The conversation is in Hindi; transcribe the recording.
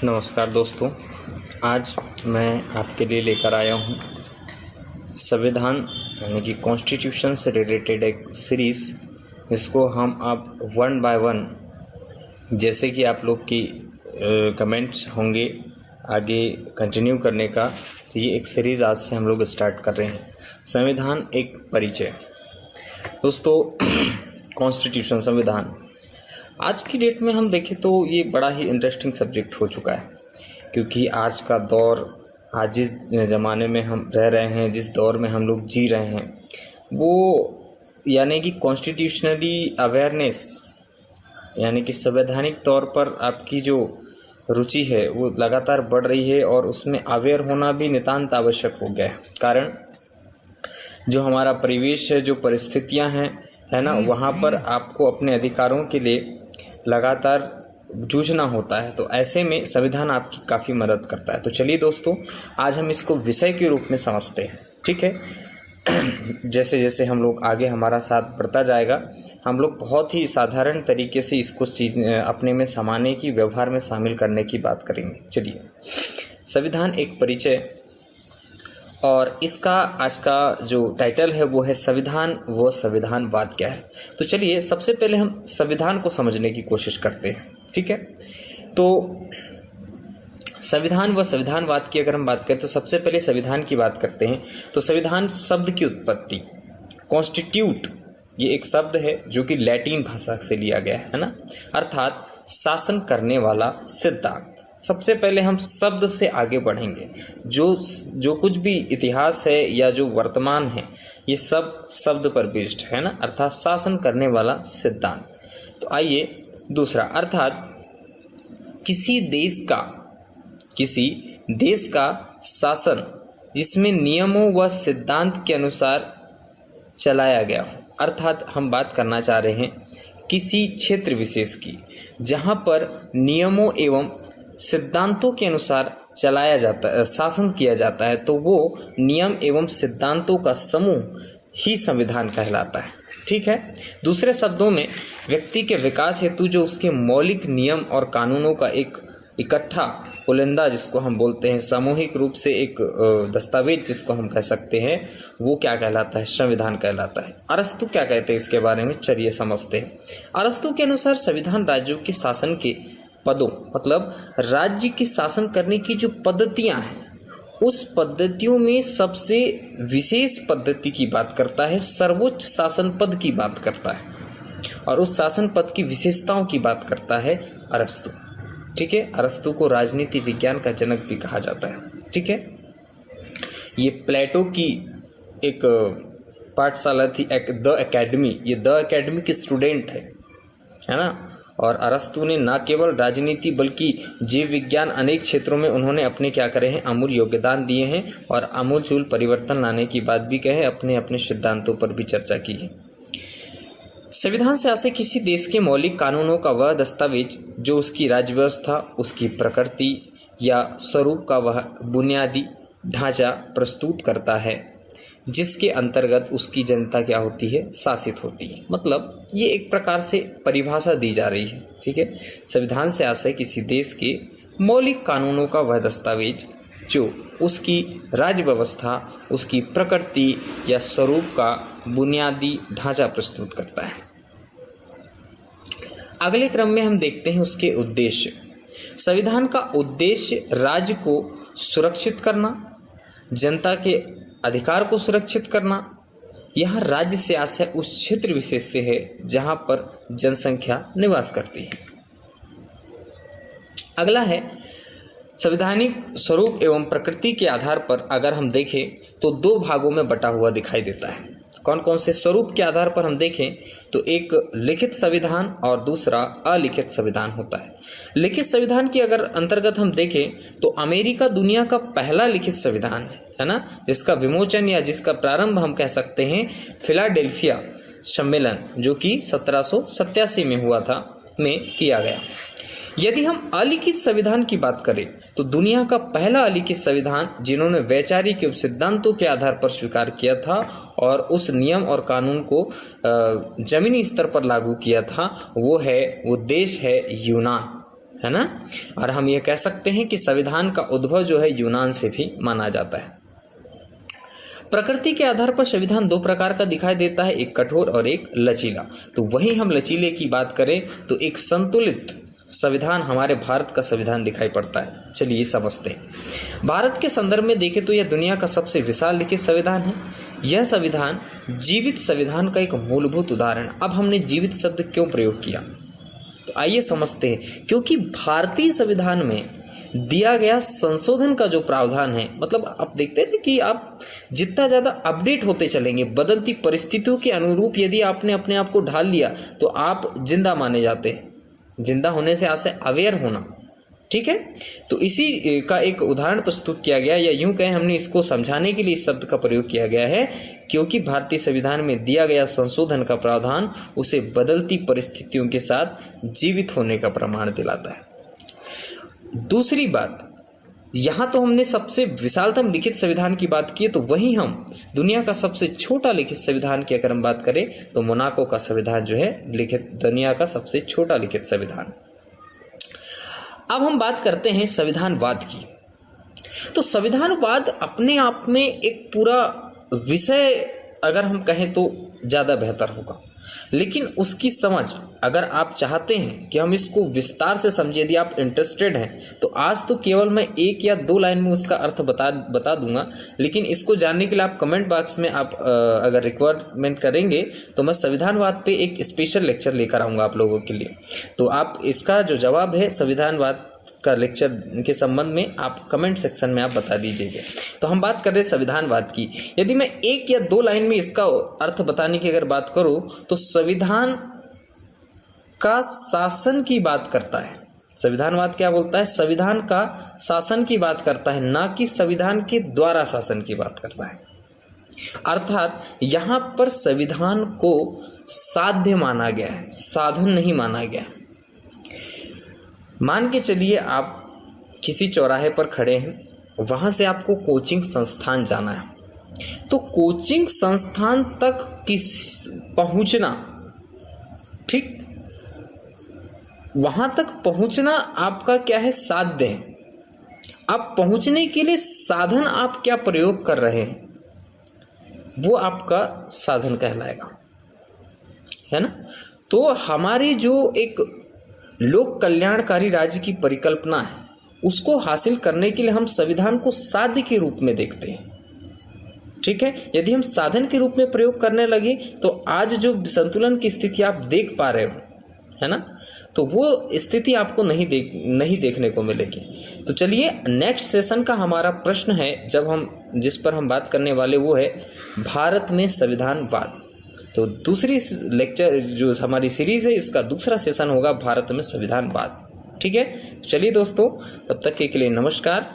नमस्कार दोस्तों, आज मैं आपके लिए लेकर आया हूँ संविधान यानी कि कॉन्स्टिट्यूशन से रिलेटेड एक सीरीज़, जिसको हम अब वन बाय वन जैसे कि आप लोग की कमेंट्स होंगे आगे कंटिन्यू करने का, तो ये एक सीरीज़ आज से हम लोग स्टार्ट कर रहे हैं। संविधान एक परिचय। दोस्तों, कॉन्स्टिट्यूशन संविधान आज की डेट में हम देखें तो ये बड़ा ही इंटरेस्टिंग सब्जेक्ट हो चुका है, क्योंकि आज का दौर, आज जिस ज़माने में हम रह रहे हैं, जिस दौर में हम लोग जी रहे हैं, वो यानी कि कॉन्स्टिट्यूशनली अवेयरनेस यानी कि संवैधानिक तौर पर आपकी जो रुचि है वो लगातार बढ़ रही है और उसमें अवेयर होना भी नितांत आवश्यक हो गया है। कारण जो हमारा परिवेश है, जो परिस्थितियां हैं, है ना, वहाँ पर आपको अपने अधिकारों के लिए लगातार जूझना होता है। तो ऐसे में संविधान आपकी काफ़ी मदद करता है। तो चलिए दोस्तों, आज हम इसको विषय के रूप में समझते हैं, ठीक है। जैसे जैसे हम लोग आगे हमारा साथ बढ़ता जाएगा, हम लोग बहुत ही साधारण तरीके से इसको अपने में समाने की, व्यवहार में शामिल करने की बात करेंगे। चलिए, संविधान एक परिचय, और इसका आज का जो टाइटल है वो है संविधान व संविधानवाद क्या है। तो चलिए, सबसे पहले हम संविधान को समझने की कोशिश करते हैं, ठीक है। तो संविधान व संविधानवाद की अगर हम बात करें तो सबसे पहले संविधान की बात करते हैं। तो संविधान शब्द की उत्पत्ति, कॉन्स्टिट्यूट, ये एक शब्द है जो कि लैटिन भाषा से लिया गया है ना, अर्थात शासन करने वाला सिद्धांत। सबसे पहले हम शब्द से आगे बढ़ेंगे। जो कुछ भी इतिहास है या जो वर्तमान है, ये सब शब्द पर बेस्ड है ना, अर्थात शासन करने वाला सिद्धांत। तो आइए दूसरा, अर्थात किसी देश का शासन जिसमें नियमों व सिद्धांत के अनुसार चलाया गया हो। अर्थात हम बात करना चाह रहे हैं किसी क्षेत्र विशेष की, जहाँ पर नियमों एवं सिद्धांतों के अनुसार चलाया जाता है, शासन किया जाता है, तो वो नियम एवं सिद्धांतों का समूह ही संविधान कहलाता है, ठीक है। दूसरे शब्दों में, व्यक्ति के विकास हेतु जो उसके मौलिक नियम और कानूनों का एक इकट्ठा पुलिंदा, जिसको हम बोलते हैं सामूहिक रूप से एक दस्तावेज जिसको हम कह सकते हैं, वो क्या कहलाता है? संविधान कहलाता है। अरस्तु क्या कहते हैं इसके बारे में, चलिए समझते हैं। अरस्तु के अनुसार संविधान राज्यों के शासन के पदों, मतलब राज्य की शासन करने की जो पद्धतियां हैं, उस पद्धतियों में सबसे विशेष पद्धति की बात करता है, सर्वोच्च शासन पद की बात करता है, और उस शासन पद की विशेषताओं की बात करता है अरस्तु, ठीक है। अरस्तु को राजनीति विज्ञान का जनक भी कहा जाता है, ठीक है। ये प्लेटो की एक पाठशाला थी, द एकेडमी, ये द एकेडमी के स्टूडेंट है ना। और अरस्तु ने न केवल राजनीति बल्कि जीव विज्ञान, अनेक क्षेत्रों में उन्होंने अपने क्या करे हैं, अमूल योगदान दिए हैं, और आमूलचूल परिवर्तन लाने की बात भी कहे, अपने अपने सिद्धांतों पर भी चर्चा की है। संविधान से आशय किसी देश के मौलिक कानूनों का वह दस्तावेज जो उसकी राज्य व्यवस्था, उसकी प्रकृति या स्वरूप का वह बुनियादी ढांचा प्रस्तुत करता है, जिसके अंतर्गत उसकी जनता क्या होती है, शासित होती है। मतलब ये एक प्रकार से परिभाषा दी जा रही है, ठीक है। संविधान से आशय किसी देश के मौलिक कानूनों का वह दस्तावेज जो उसकी राज्य व्यवस्था, उसकी प्रकृति या स्वरूप का बुनियादी ढांचा प्रस्तुत करता है। अगले क्रम में हम देखते हैं उसके उद्देश्य। संविधान का उद्देश्य राज्य को सुरक्षित करना, जनता के अधिकार को सुरक्षित करना। यह राज्य से आशय उस क्षेत्र विशेष से है जहां पर जनसंख्या निवास करती है। अगला है संवैधानिक स्वरूप एवं प्रकृति के आधार पर अगर हम देखें तो दो भागों में बटा हुआ दिखाई देता है। कौन कौन से स्वरूप के आधार पर हम देखें तो एक लिखित संविधान और दूसरा अलिखित संविधान होता है। लिखित संविधान के अगर अंतर्गत हम देखें तो अमेरिका दुनिया का पहला लिखित संविधान है ना, जिसका विमोचन या जिसका प्रारंभ हम कह सकते हैं फिलाडेल्फिया सम्मेलन, जो कि 1787 में हुआ था, में किया गया। यदि हम अलिखित संविधान की बात करें तो दुनिया का पहला अलिखित संविधान जिन्होंने वैचारिक एवं सिद्धांतों के आधार पर स्वीकार किया था और उस नियम और कानून को जमीनी स्तर पर लागू किया था, वो देश है यूनान, है ना। और हम ये कह सकते हैं कि संविधान का उद्भव जो है यूनान से भी माना जाता है। प्रकृति के आधार पर संविधान दो प्रकार का दिखाई देता है, एक कठोर और एक लचीला। तो वहीं हम लचीले की बात करें तो एक संतुलित संविधान हमारे भारत का संविधान दिखाई पड़ता है। चलिए समझते हैं। भारत के संदर्भ में देखें तो यह दुनिया का सबसे विशाल लिखित संविधान है। यह संविधान जीवित संविधान का एक मूलभूत उदाहरण। अब हमने जीवित शब्द क्यों प्रयोग किया, तो आइए समझते हैं। क्योंकि भारतीय संविधान में दिया गया संशोधन का जो प्रावधान है, मतलब आप देखते हैं कि आप जितना ज़्यादा अपडेट होते चलेंगे, बदलती परिस्थितियों के अनुरूप यदि आपने अपने आप को ढाल लिया तो आप जिंदा माने जाते हैं। जिंदा होने से आपसे अवेयर होना, ठीक है। तो इसी का एक उदाहरण प्रस्तुत किया गया, या यूं कहें हमने इसको समझाने के लिए इस शब्द का प्रयोग किया गया है, क्योंकि भारतीय संविधान में दिया गया संशोधन का प्रावधान उसे बदलती परिस्थितियों के साथ जीवित होने का प्रमाण दिलाता है। दूसरी बात, यहाँ तो हमने सबसे विशालतम लिखित संविधान की बात की, तो वहीं हम दुनिया का सबसे छोटा लिखित संविधान की अगर हम बात करें तो मोनाको का संविधान जो है लिखित दुनिया का सबसे छोटा लिखित संविधान। अब हम बात करते हैं संविधानवाद की। तो संविधानवाद अपने आप में एक पूरा विषय अगर हम कहें तो ज़्यादा बेहतर होगा, लेकिन उसकी समझ अगर आप चाहते हैं कि हम इसको विस्तार से समझें, यदि आप इंटरेस्टेड हैं, तो आज तो केवल मैं 1 या 2 लाइन में उसका अर्थ बता दूंगा। लेकिन इसको जानने के लिए आप कमेंट बॉक्स में आप अगर रिक्वायरमेंट करेंगे तो मैं संविधानवाद पे एक स्पेशल लेक्चर लेकर आऊँगा आप लोगों के लिए। तो आप इसका जो जवाब है संविधानवाद का लेक्चर के संबंध में आप कमेंट सेक्शन में आप बता दीजिएगा। तो हम बात कर रहे हैं संविधानवाद की। यदि मैं 1 या 2 लाइन में इसका अर्थ बताने की अगर बात करूं तो संविधान का शासन की बात करता है। संविधानवाद क्या बोलता है? संविधान का शासन की बात करता है, ना कि संविधान के द्वारा शासन की बात करता है। अर्थात यहाँ पर संविधान को साध्य माना गया है, साधन नहीं माना गया है। मान के चलिए आप किसी चौराहे पर खड़े हैं, वहाँ से आपको कोचिंग संस्थान जाना है, तो कोचिंग संस्थान तक पहुँचना, ठीक, वहाँ तक पहुँचना आपका क्या है? साध्य है। अब पहुँचने के लिए साधन आप क्या प्रयोग कर रहे हैं, वो आपका साधन कहलाएगा, है ना। तो हमारी जो एक लोक कल्याणकारी राज्य की परिकल्पना है, उसको हासिल करने के लिए हम संविधान को साध्य के रूप में देखते हैं, ठीक है। यदि हम साधन के रूप में प्रयोग करने लगे तो आज जो संतुलन की स्थिति आप देख पा रहे हो, है ना, तो वो स्थिति आपको नहीं देखने को मिलेगी। तो चलिए नेक्स्ट सेशन का हमारा प्रश्न है जिस पर हम बात करने वाले वो है भारत में संविधानवाद। तो दूसरी लेक्चर जो हमारी सीरीज है, इसका दूसरा सेशन होगा भारत में संविधानवाद, ठीक है। चलिए दोस्तों, तब तक के लिए नमस्कार।